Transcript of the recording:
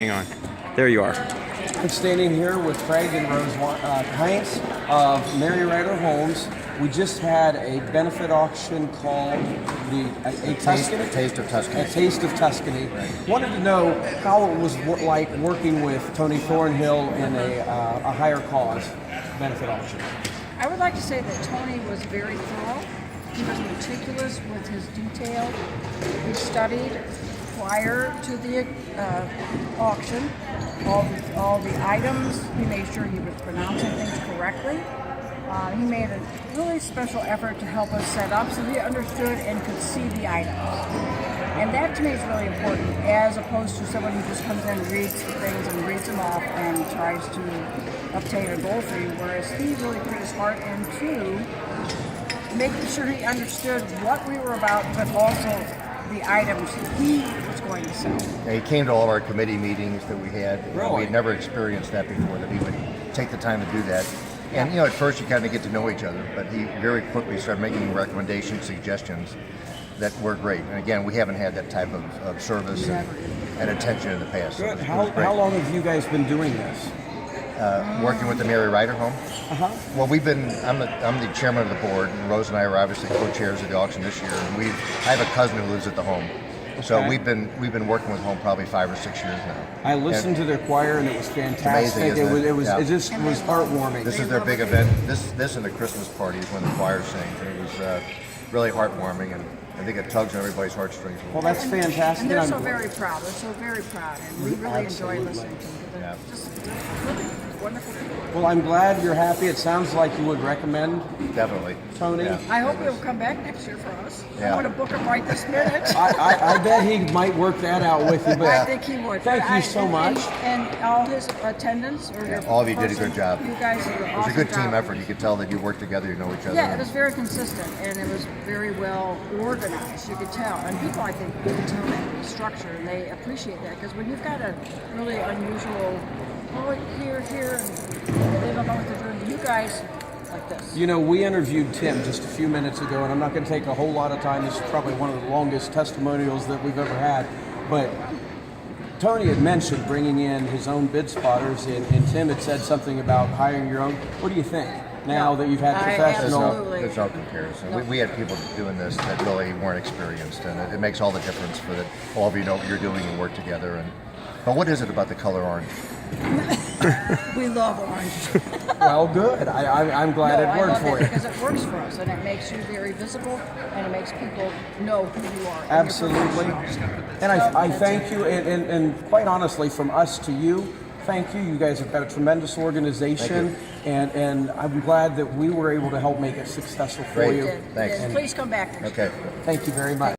Hang on. There you are. I'm standing here with Craig and Rose Heinz of Mary Ryder Homes. We just had a benefit auction called a Taste of Tuscany. A Taste of Tuscany. Right. Wanted to know how it was like working with Toney Thornhill in a higher cause benefit auction. I would like to say that Toney was very thorough. He was meticulous with his detail. He studied prior to the auction all the items. He made sure he was pronouncing things correctly. He made a really special effort to help us set up so we understood and could see the items. And that to me is really important, as opposed to someone who just comes in and reads the things and reads them off and tries to obtain a goal for you, whereas he really put his heart into making sure he understood what we were about, but also the items he was going to sell. Yeah, he came to all of our committee meetings that we had. Really? We had never experienced that before, that he would take the time to do that. And at first you kind of get to know each other, but he very quickly started making recommendations, suggestions that were great. And again, we haven't had that type of service and attention in the past. So Good. it was great. How long have you guys been doing this? Working with the Mary Ryder home. Well, I'm the chairman of the board, and Rose and I are obviously co-chairs of the auction this year. And I have a cousin who lives at the home, so Okay. we've been working with home probably 5 or 6 years now. I listened to their choir and it was fantastic. amazing, isn't it? It just was heartwarming. This is their big event. This and the Christmas party is when the choir sings. It was really heartwarming, and I think it tugs on everybody's heartstrings. Well, that's fantastic. And they're I'm so glad. very proud. They're so very proud, and we really enjoy Absolutely. listening to them. They're Yeah. just really wonderful people. Well, I'm glad you're happy. It sounds like you would recommend Definitely. Toney. Yeah. I hope he'll come back next year for us. Yeah. I want to book him right this minute. I bet he might work that out with you. But I think he would. Thank But you I- so and- much. And all his attendants. Or your All of you did a person, good job. You guys did an It was a awesome good team job. effort. You could tell that you work together, you know each other. Yeah, it was very consistent, and it was very well organized. You could tell, and people, I think, you can tell that the structure, and they appreciate that, because when you've got a really unusual, here, and they don't know what they're doing. You guys like this. You know, we interviewed Tim just a few minutes ago, and I'm not going to take a whole lot of time. This is probably one of the longest testimonials that we've ever had. But Toney had mentioned bringing in his own bid spotters, and Tim had said something about hiring your own. What do you think now that you've had I professional? absolutely- There's no comparison. No. We had people doing this that really weren't experienced, and it makes all the difference for that all of you know what you're doing and work together. But what is it about the color orange? We love orange. Well, good. I'm glad I it worked love for it you. because it works for us, and it makes you very visible, and it makes people know who you are. and your Absolutely. professional. And I So, thank you, and quite honestly, from us to you, thank you. You guys have got a tremendous organization, and I'm glad that we were able to help make it successful for Great. you. Did. Thanks. Please come back. Okay. Thank you very much.